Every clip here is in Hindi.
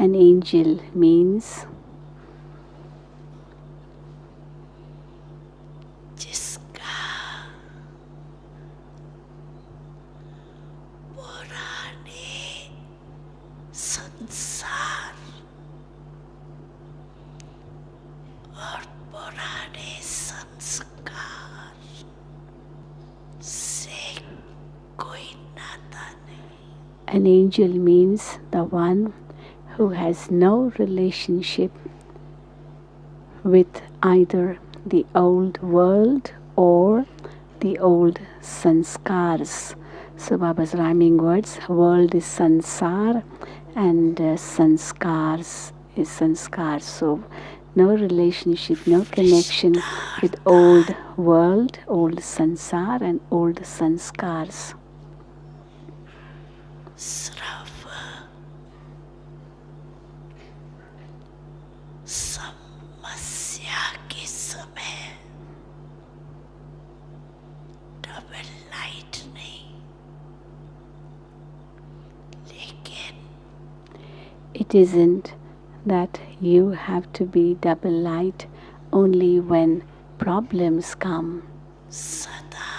An angel means जिसका पुराने संसार और पुराने संस्कार से कोई नाता नहीं. an angel means the one who has no relationship with either the old world or the old sanskars. So Baba's rhyming words, world is sansar and sanskars is sanskar. So no relationship, no connection with old world, old sansar and old sanskars. सिर्फ समस्या के समय डबल लाइट नहीं, लेकिन It isn't that you have to be double light only when problems come. सदा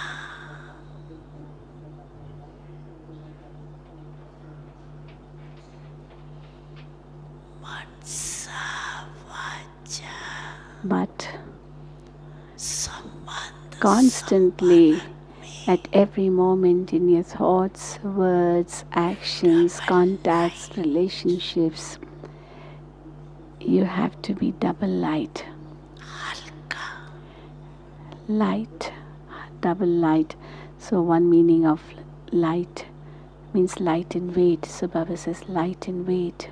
मनसा वाचा But संबंध constantly, at every moment in your thoughts, words, actions, contacts, relationships, you have to be double light. हल्का Light, double light. So one meaning of light means light in weight. So Baba says light in weight.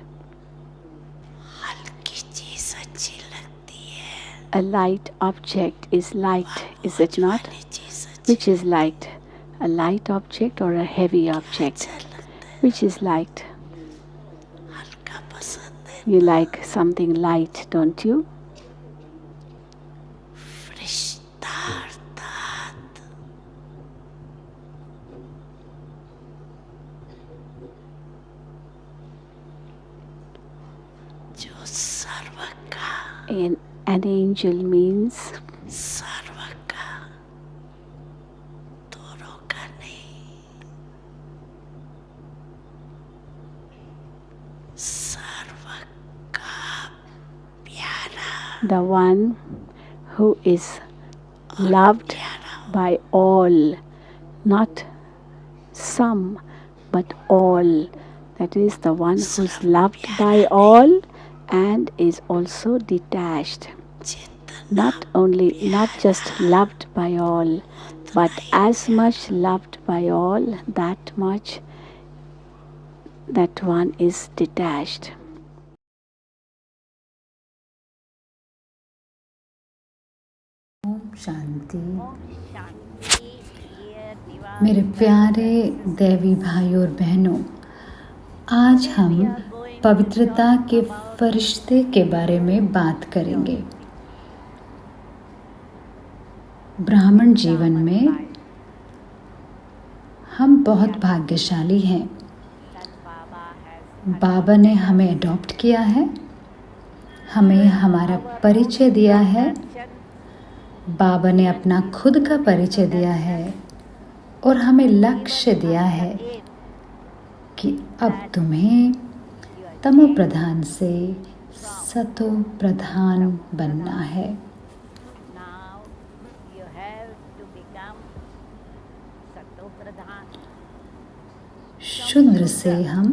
हल्की चीज अच्छी लगती है, A light object is light, is it not? वाली चीज अच्छी Which is light? A light object or a heavy object? लगता है, Which is light? हल्का पसंद है. You like something light, don't you? फरिश्तार्थात जो सर्व का An angel means सर्व का दोनों का नहीं, सर्व का प्यारा the one who is loved by all, not some, but all. That is the one who is loved by all and is also detached. जितना Not just loved by all, but as much loved by all, that much that one is detached. Om Shanti. मेरे प्यारे दैवी भाइयों और बहनों, आज हम पवित्रता के फरिश्ते के बारे में बात करेंगे। ब्राह्मण जीवन में हम बहुत भाग्यशाली हैं। बाबा ने हमें अडॉप्ट किया है, हमें हमारा परिचय दिया है। बाबा ने अपना खुद का परिचय दिया है और हमें लक्ष्य दिया है कि अब तुम्हें तमो प्रधान से सतो प्रधान बनना है। शूद्र से हम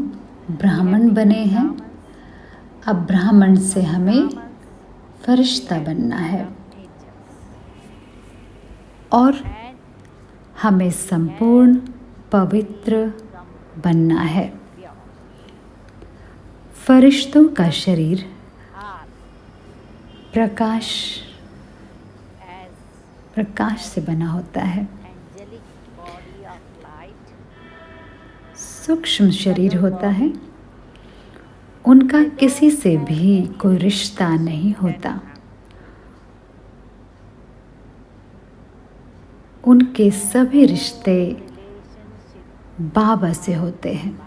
ब्राह्मण बने हैं, अब ब्राह्मण से हमें फरिश्ता बनना है और हमें संपूर्ण पवित्र बनना है। फरिश्तों का शरीर प्रकाश से बना होता है। सूक्ष्म शरीर होता है, उनका किसी से भी कोई रिश्ता नहीं होता। उनके सभी रिश्ते बाबा से होते हैं।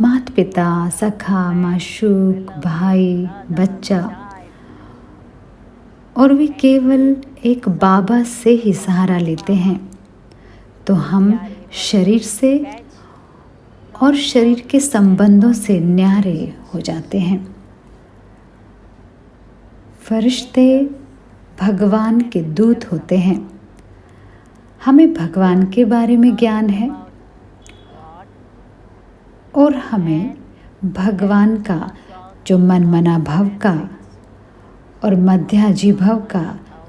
माता पिता, सखा, माशूक, भाई, बच्चा, और वे केवल एक बाबा से ही सहारा लेते हैं, तो हम शरीर से और शरीर के संबंधों से न्यारे हो जाते हैं। फरिश्ते भगवान के दूत होते हैं। हमें भगवान के बारे में ज्ञान है और हमें भगवान का जो मनमना भव का और मध्याजी भव का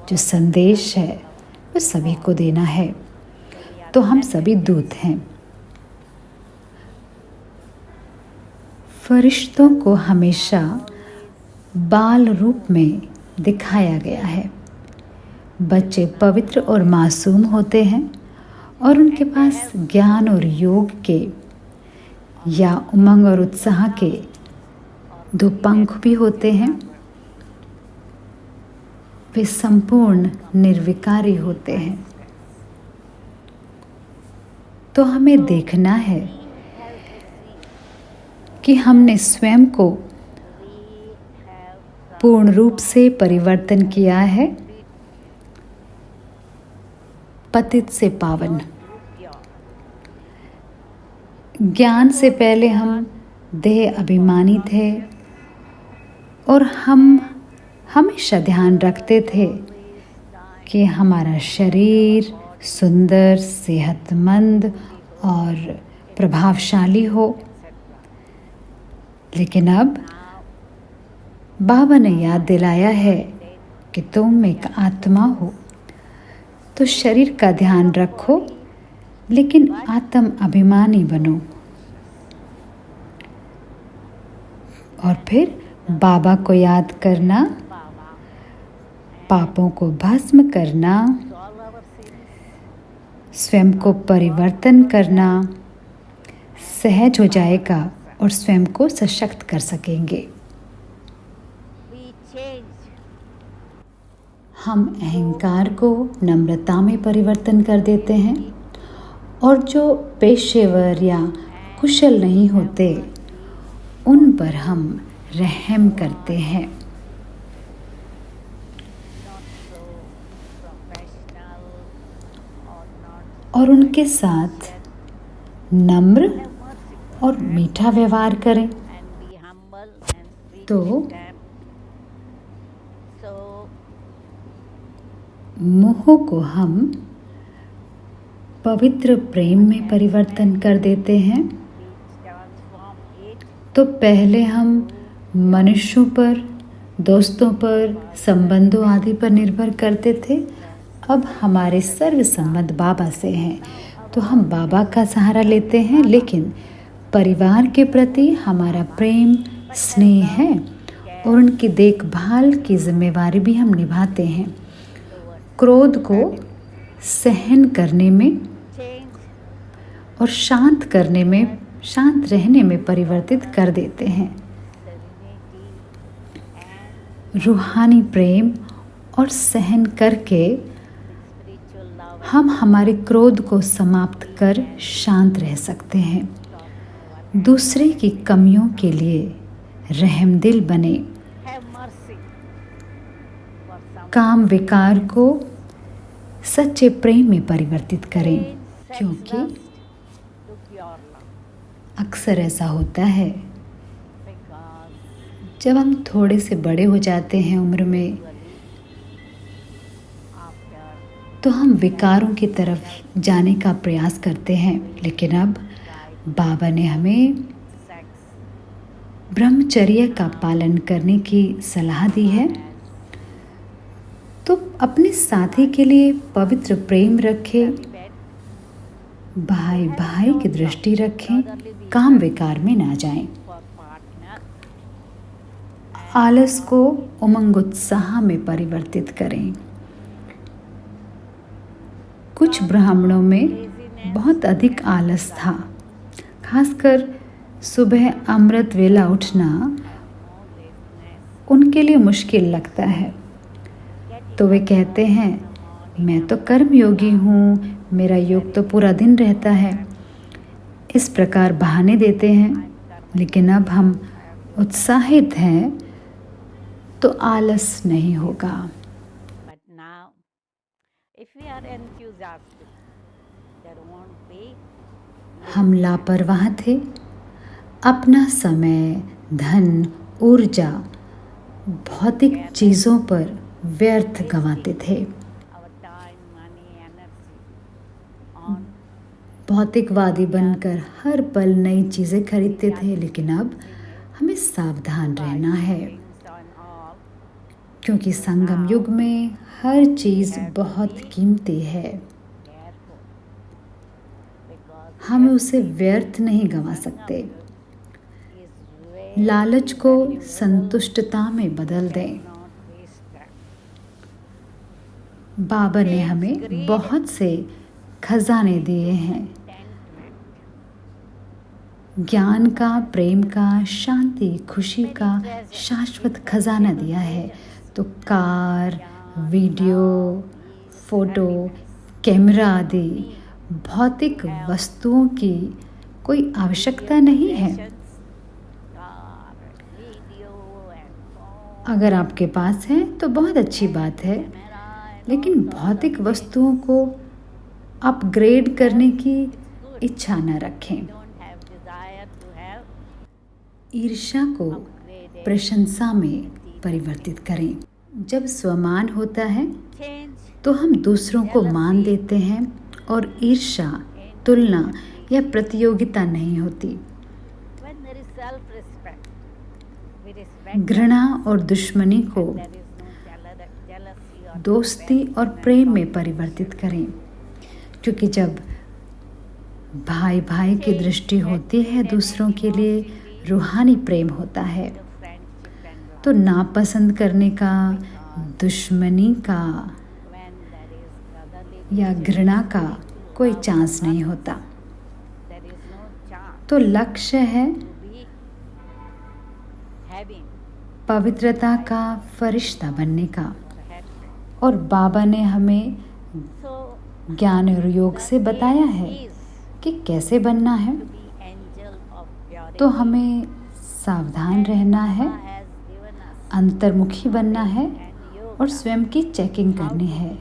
जो संदेश है वो सभी को देना है। तो हम सभी दूत हैं। फरिश्तों को हमेशा बाल रूप में दिखाया गया है। बच्चे पवित्र और मासूम होते हैं और उनके पास ज्ञान और योग के या उमंग और उत्साह के दो पंख भी होते हैं। वे संपूर्ण निर्विकारी होते हैं। तो हमें देखना है कि हमने स्वयं को पूर्ण रूप से परिवर्तन किया है, पतित से पावन। ज्ञान से पहले हम देह अभिमानी थे और हम हमेशा ध्यान रखते थे कि हमारा शरीर सुंदर, सेहतमंद और प्रभावशाली हो। लेकिन अब बाबा ने याद दिलाया है कि तुम एक आत्मा हो, तो शरीर का ध्यान रखो लेकिन आत्म अभिमानी बनो। और फिर बाबा को याद करना, पापों को भस्म करना, स्वयं को परिवर्तन करना सहज हो जाएगा और स्वयं को सशक्त कर सकेंगे। हम अहंकार को नम्रता में परिवर्तन कर देते हैं और जो पेशेवर या कुशल नहीं होते उन पर हम रहम करते हैं। और उनके साथ नम्र और मीठा व्यवहार करें। तो मोह को हम पवित्र प्रेम में परिवर्तन कर देते हैं। तो पहले हम मनुष्यों पर, दोस्तों पर, संबंधों आदि पर निर्भर करते थे। अब हमारे सर्व संबंध बाबा से हैं, तो हम बाबा का सहारा लेते हैं। लेकिन परिवार के प्रति हमारा प्रेम, स्नेह है और उनकी देखभाल की जिम्मेवारी भी हम निभाते हैं। क्रोध को सहन करने में और शांत करने में, शांत रहने में परिवर्तित कर देते हैं। रूहानी प्रेम और सहन करके हम हमारे क्रोध को समाप्त कर शांत रह सकते हैं। दूसरे की कमियों के लिए रहमदिल बने। काम विकार को सच्चे प्रेम में परिवर्तित करें, क्योंकि अक्सर ऐसा होता है जब हम थोड़े से बड़े हो जाते हैं उम्र में, तो हम विकारों की तरफ जाने का प्रयास करते हैं। लेकिन अब बाबा ने हमें ब्रह्मचर्य का पालन करने की सलाह दी है। तो अपने साथी के लिए पवित्र प्रेम रखें, भाई भाई की दृष्टि रखें, काम विकार में ना जाएं। आलस को उमंग उत्साह में परिवर्तित करें। कुछ ब्राह्मणों में बहुत अधिक आलस था, खासकर सुबह अमृत वेला उठना उनके लिए मुश्किल लगता है। तो वे कहते हैं, मैं तो कर्म योगी हूँ, मेरा योग तो पूरा दिन रहता है। इस प्रकार बहाने देते हैं लेकिन अब हम उत्साहित हैं तो आलस नहीं होगा। But now, if we are enthusiastic, there won't be हम लापरवाह थे, अपना समय, धन, ऊर्जा भौतिक चीज़ों पर व्यर्थ गंवाते थे। our time, money, energy on भौतिकवादी बनकर हर पल नई चीज़ें खरीदते थे, लेकिन अब limit हमें सावधान रहना है, things and all. क्योंकि संगम युग में हर चीज़ बहुत कीमती है। Careful, because हम उसे व्यर्थ नहीं गंवा सकते। is way लालच को संतुष्टता में बदल दें। not wasted. बाबा ने हमें बहुत से खजाने दिए हैं, Contentment. ज्ञान का, प्रेम का, शांति, खुशी का शाश्वत खजाना दिया है। तो कार, वीडियो, फोटो, कैमरा आदि भौतिक वस्तुओं की कोई आवश्यकता नहीं है। Car, video and phone, अगर आपके पास है तो बहुत अच्छी बात है, camera, लेकिन भौतिक वस्तुओं को अपग्रेड करने की इच्छा न रखें। don't have desire to have ईर्ष्या को upgraded प्रशंसा में परिवर्तित करें। जब स्वमान होता है change तो हम दूसरों को मान देते हैं और ईर्ष्या, तुलना या प्रतियोगिता नहीं होती। when there is self-respect. We respect घृणा और दुश्मनी को there is no jealousy or दोस्ती और प्रेम में परिवर्तित करें, क्योंकि जब भाई भाई की दृष्टि होती है दूसरों के लिए रूहानी प्रेम होता है। friendship and love. तो नापसंद करने का, दुश्मनी का When there is brotherly या घृणा का कोई चांस नहीं होता। there is no chance तो लक्ष्य है to be having पवित्रता का फरिश्ता बनने का, or hatred. और बाबा ने हमें So ज्ञान और योग से बताया है is कि कैसे बनना है। to be angel of purity. तो हमें सावधान रहना है, has given us अंतर्मुखी बनना है and yoga. और स्वयं की चेकिंग करनी है।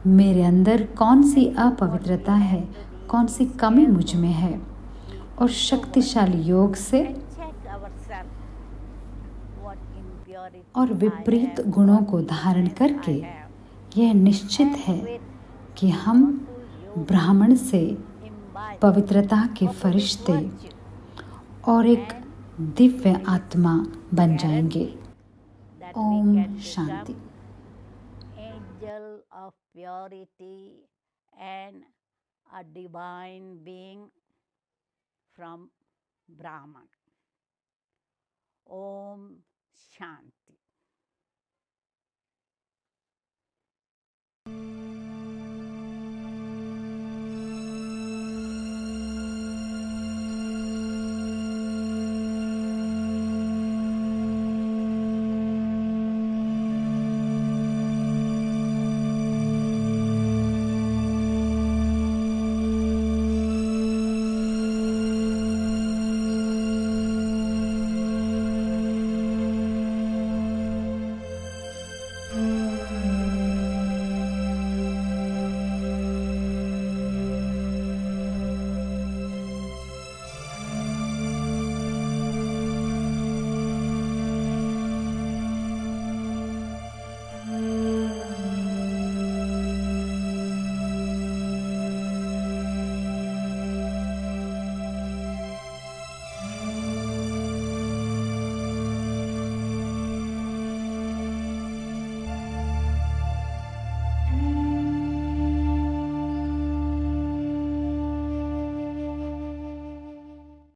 मेरे अंदर कौन सी अपवित्रता है, कौन सी कमी मुझ में है, और शक्तिशाली योग से Check ourselves what impurity और विपरीत गुणों को धारण करके यह निश्चित है कि हम ब्राह्मण से imbibe पवित्रता के फरिश्ते और एक दिव्य आत्मा बन जाएंगे। that we Om can Shanti. become angel of purity and a divine being from Brahman. Om Shanti.